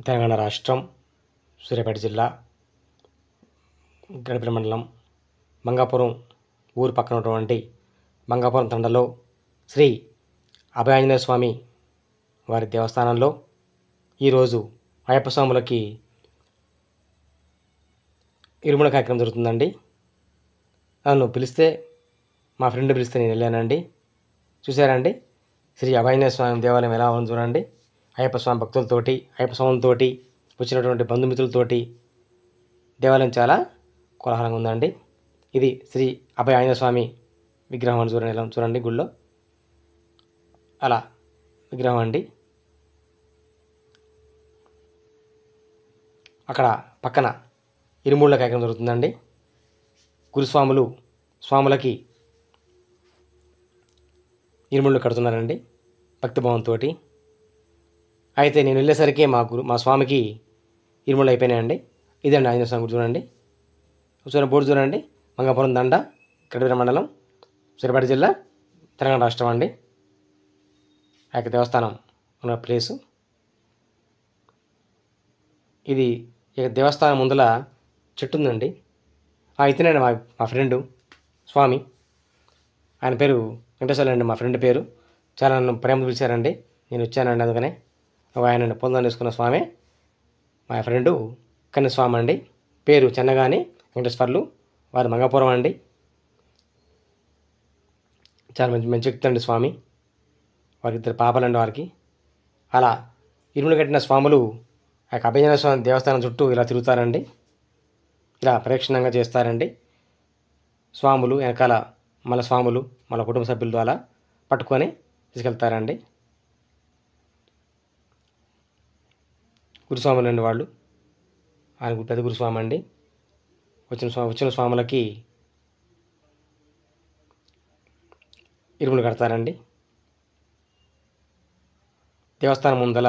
తెలంగాణ రాష్ట్రం సూర్యాపేట జిల్లా గడిపల మండలం మంగాపురం ఊరు పక్కన ఉన్నటువంటి మంగాపురం తండలో శ్రీ అభయాంజనేయ స్వామి వారి దేవస్థానంలో ఈరోజు అయ్యప్ప స్వాములకి ఇరుముల కార్యక్రమం జరుగుతుందండి. నన్ను పిలిస్తే మా ఫ్రెండ్ పిలిస్తే నేను వెళ్ళానండి. చూసారండి శ్రీ అభయాంజనేయ స్వామి దేవాలయం ఎలా ఉంది చూడండి. అయ్యప్ప స్వామి భక్తులతోటి, అయ్యప్ప స్వాములతోటి, వచ్చినటువంటి బంధుమిత్రులతోటి దేవాలయం చాలా కోలాహలంగా ఉందండి. ఇది శ్రీ అభయ ఆంజనేయ స్వామి విగ్రహం అని చూడండి, ఎలా చూడండి గుళ్ళో అలా విగ్రహం అండి. అక్కడ పక్కన ఇరుముళ్ళ కార్యక్రమం జరుగుతుందండి. స్వాములకి ఇరుముళ్ళు కడుతున్నారండి భక్తిభావంతో. అయితే నేను వెళ్ళేసరికి మా స్వామికి ఇరుముళ్ళు అయిపోయినాయండి. ఇదండి ఆంజనేయ స్వామి గుడి చూడండి. బోర్డు చూడండి. మంగాపురం దండ, గడిపల మండలం, సూర్యాపేట జిల్లా, తెలంగాణ రాష్ట్రం అండి. ఆ యొక్క దేవస్థానం ఉన్న ప్లేసు ఇది. ఇక దేవస్థానం ముందల చెట్టు ఉందండి. ఇతనండి మా ఫ్రెండు స్వామి. ఆయన పేరు వెంకటేశ్వర అండి. మా ఫ్రెండ్ పేరు చాలా నన్ను ప్రేమ పిలిచారండి. నేను వచ్చానండి. అందుకనే ఆయన పొందని తీసుకున్న స్వామి మా ఫ్రెండు కన్యస్వామి అండి. పేరు చెన్నగాని వెంకటేశ్వర్లు. వారి మంగాపురం అండి. చాలా మంచి వ్యక్తి అండి స్వామి. వారికి 2 పాపలండి వారికి. అలా ఇరుములు కట్టిన స్వాములు ఆ యొక్క అభయాంజనేయ స్వామి దేవస్థానం చుట్టూ ఇలా తిరుగుతారండి. ఇలా ప్రదక్షిణంగా చేస్తారండి. స్వాములు వెనకాల స్వాములు కుటుంబ సభ్యులతో అలా పట్టుకొని తీసుకెళ్తారండి. గురుస్వాములు అండి వాళ్ళు. ఆయన పెద్ద గురుస్వామి అండి. వచ్చిన స్వాములకి ఇరుములు కడతారండి. దేవస్థానం ముందల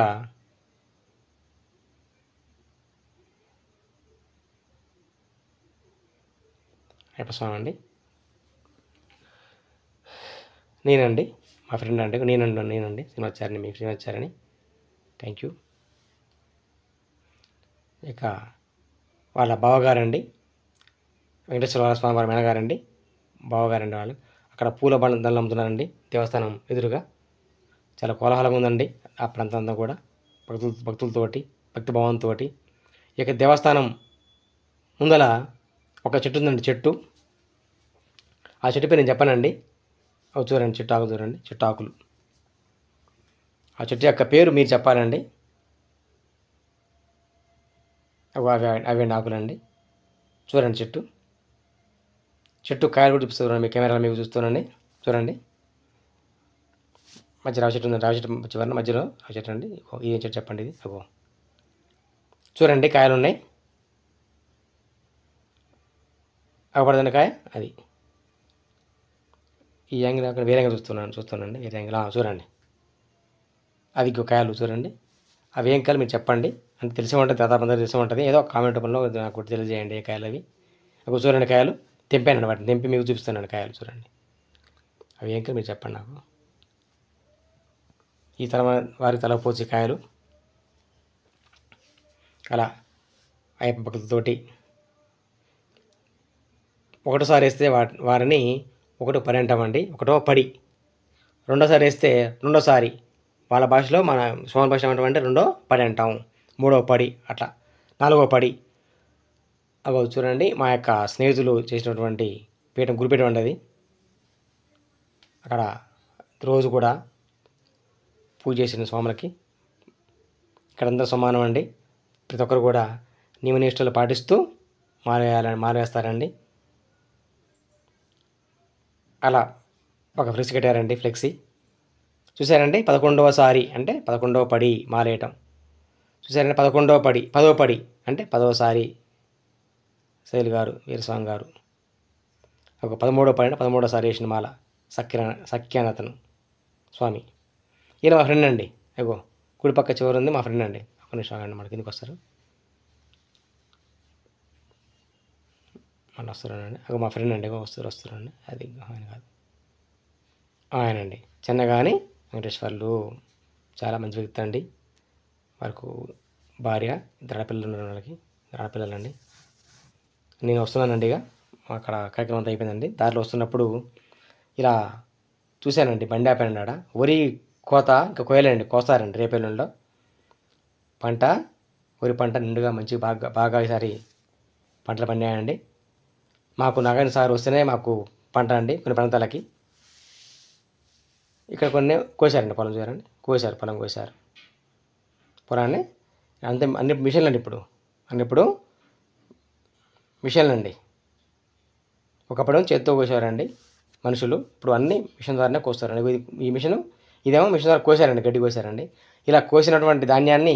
అయ్యప్ప స్వామి అండి. నేనండి మా ఫ్రెండ్ అంటే నేనండి శ్రీనివాచారిని, మీ శ్రీనివాచారిని. Thank you. ఇక వాళ్ళ బావగారండి వెంకటేశ్వర స్వామి వారి మేనగారండి, బావగారండి వాళ్ళు. అక్కడ పూల దండలు అమ్ముతున్నారండి దేవస్థానం ఎదురుగా. చాలా కోలాహలంగా ఉందండి ఆ ప్రాంతం అంతా కూడా భక్తులతోటి, భక్తిభావంతో. ఇక దేవస్థానం ముందల ఒక చెట్టు ఉందండి. చెట్టు ఆ చెట్టు పేరు నేను చెప్పానండి. చూడండి చెట్టు ఆకులు చూడండి. చెట్టు ఆకులు ఆ చెట్టు యొక్క పేరు మీరు చెప్పాలండి. అవి ఆకులండి. చూడండి చెట్టు కాయలు కూడా చూపిస్తున్నాను. మీ కెమెరాలో మీకు చూస్తున్నాండి. చూడండి మధ్య రావి చెట్టు ఉంది. రావి చెట్టు చివరిన మధ్యలో రావి చెట్టు అండి. ఇదేం చెట్టు చెప్పండి. ఇది చూడండి కాయలు ఉన్నాయి. అవ్వబడదండి కాయ. అది ఈ యాంగిల్ అక్కడ వేరే యాంగిల్ చూస్తున్నానండి. వేరే యాంగిల్ చూడండి. అది కాయలు చూడండి. అవి ఏం కాయలు మీరు చెప్పండి. అంటే తెలిసి ఉంటుంది, దాదాపు అందరూ తెలిసి ఉంటుంది. ఏదో కామెంట్ రూపంలో నాకు తెలియజేయండి ఏ కాయలు అవి. చూడండి కాయలు తెంపానండి. వాటిని తెంపి మీకు చూపిస్తానండి కాయలు చూడండి. అవి ఏం కాయలు మీరు చెప్పండి నాకు. ఈ వారికి తల పోసి కాయలు అలా అయ్యప్ప భక్తులతోటి ఒకటోసారి వేస్తే వారిని ఒకటో పడి అంటామండి. ఒకటో పడి. రెండోసారి వేస్తే రెండోసారి వాళ్ళ భాషలో, మన స్వామి భాష ఏమంటామంటే రెండో పడి అంటాం. మూడవ పడి, అట్లా 4వ పడి. చూడండి మా యొక్క స్నేహితులు చేసినటువంటి పీఠం, గురుపీఠం అండి అది. అక్కడ రోజు కూడా పూజ చేసిన స్వాములకి ఇక్కడంతా సమానం అండి. ప్రతి ఒక్కరు కూడా నియమనిష్టలు పాటిస్తూ మారేస్తారండి. అలా ఒక ఫ్లెక్సీ కట్టారండి. ఫ్లెక్సీ చూసారండి. 11వసారి అంటే 11వ పడి మారేయటం. చూసారండి. 11వ పడి, 10వ పడి అంటే 10వసారి శైలు గారు, వీరస్వామి గారు. ఒక 13వ పడి అంటే 13వసారి వేసిన మాల సఖ్యానతను స్వామి. ఈయన మా ఫ్రెండ్ అండి. కుడి పక్క చివరి ఉంది మా ఫ్రెండ్ అండి. ఒక నిమిషం అండి, మన కిందకి వస్తారు. మళ్ళీ వస్తారండి. మా ఫ్రెండ్ అండి. వస్తారండి. అది ఆయన కాదు, ఆయనండి. చెన్నగాని వెంకటేశ్వర్లు. చాలా మంచి వ్యక్తి అండి. వారికి భార్య, ఇద్దరు ఆడపిల్లలు ఉన్నారు వాళ్ళకి, ఇద్దరు ఆడపిల్లలండి. నేను వస్తున్నానండి. ఇక అక్కడ కార్యక్రమం అంతా అయిపోయిందండి. దారిలో వస్తున్నప్పుడు ఇలా చూశానండి, బండి ఆపానండి ఆడ. వరి కోత ఇంకా కోయలేండి, కోస్తారండి రేపెల్లుండిలో పంట. వరి పంట నిండుగా మంచి బాగా బాగా ఈసారి పంటలు పండాయండి. మాకు నాగార్జున సార్ వస్తేనే మాకు పంట అండి కొన్ని ప్రాంతాలకి. ఇక్కడ కొన్ని కోసారండి, పొలం చూడండి, కోసారు, పొలం కోసారు పొలాన్ని. అంతే, అన్ని మిషన్లు అండి ఇప్పుడు, ఇప్పుడు మిషన్లు అండి. ఒకప్పుడు చేత్తో కోసారండి మనుషులు, ఇప్పుడు అన్ని మిషన్ ద్వారానే కోస్తారండి. ఈ మిషను, ఇదేమో మిషన్ ద్వారా కోసారండి, గడ్డి కోసారండి. ఇలా కోసినటువంటి ధాన్యాన్ని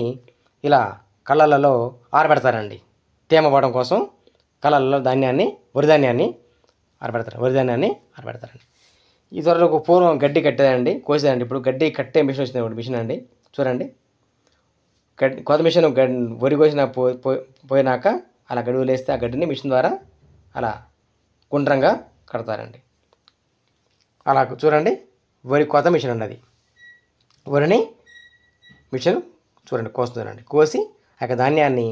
ఇలా కళ్ళలలో ఆరబెడతారండి, తేమ పడడం కోసం. కళ్ళల్లో ధాన్యాన్ని, వరి ధాన్యాన్ని ఆరబెడతారండి. ఈ త్వరలో పూర్వం గడ్డి కట్టేదండి, కోసేదండి. ఇప్పుడు గడ్డి కట్టే మిషన్ వచ్చింది, ఒకటి మిషన్ అండి చూడండి. కొత్త మిషన్ వరి కోసిన పోయినాక అలా గడ్డి వదిలేస్తే ఆ గడ్డిని మిషన్ ద్వారా అలా గుండ్రంగా కడతారండి. అలా చూడండి, వరి కొత్త మిషన్ అండి అది. వరిని మిషన్ చూడండి కోస్తుందండి. కోసి ఆ యొక్క ధాన్యాన్ని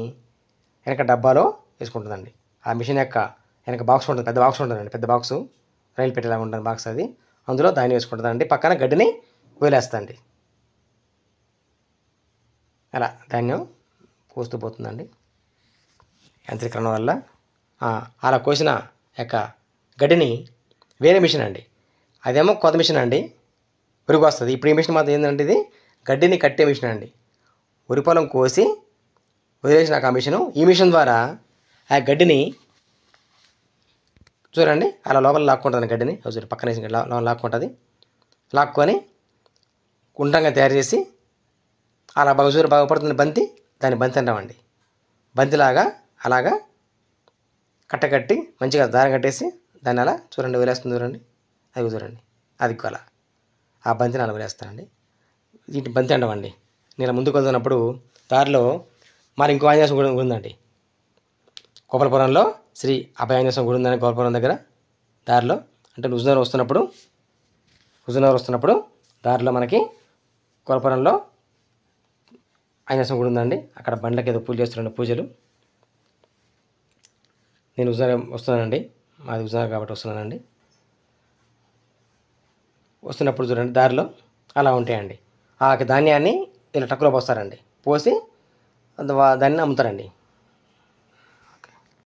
వెనక డబ్బాలో వేసుకుంటుందండి. ఆ మిషన్ యొక్క వెనక బాక్స్ ఉంటుంది, పెద్ద బాక్స్ ఉంటుందండి, పెద్ద బాక్సు, రైలు పెట్టేలాగా ఉంటుంది బాక్స్ అది. అందులో ధాన్యం వేసుకుంటుందండి, పక్కన గడ్డిని వదిలేస్తుంది. అలా ధాన్యం కోస్తూ పోతుందండి యాంత్రీకరణ వల్ల. అలా కోసిన యొక్క గడ్డిని వేరే మిషన్ అండి, అదేమో కొత్త మిషన్ అండి, వరికి వస్తుంది. ఇప్పుడు ఈ మిషన్ మాత్రం ఏంటంటే ఇది గడ్డిని కట్టే మిషన్ అండి. వరి పొలం కోసి వదిలేసిన ఆ మిషను, ఈ మిషన్ ద్వారా ఆ గడ్డిని చూడండి అలా లోపల లాక్కుంటుంది గడ్డిని. పక్కన వేసి లాక్కుంటుంది. లాక్కొని గుండ్రంగా తయారు చేసి అలా బాగా పడుతుంది బంతి, దాన్ని బంతి అంటామండి. బంతిలాగా అలాగా కట్టకట్టి మంచిగా దారం కట్టేసి దాన్ని అలా చూడండి వదిలేస్తుంది. చూడండి అది చూడండి, అది అలా ఆ బంతిని అలా వదిలేస్తానండి. వీటి బంతి అంటామండి. నేను ముందుకు వెళ్తున్నప్పుడు దారిలో మరి ఇంకో ఆంజనేయ స్వామి గుడి ఉందండి. గోపాలపురంలో శ్రీ అభయ ఆంజనేయ స్వామి గుడి ఉందని గోపాలపురం దగ్గర దారిలో, అంటే హుజూర్నగర్ వస్తున్నప్పుడు దారిలో మనకి గోపాలపురంలో ఆంజనేయ స్వామి గుడి ఉందండి. అక్కడ బండ్లకి ఏదో పూజలు చేస్తున్నారండి, పూజలు. నేను హుజూర్నగర్ వస్తున్నానండి, మాది హుజూర్నగర్ కాబట్టి వస్తున్నానండి. వస్తున్నప్పుడు చూడండి దారిలో అలా ఉంటాయండి. ఆ ధాన్యాన్ని ఇలా ట్రక్కులో పోస్తారండి, పోసి దాన్ని అమ్ముతారండి.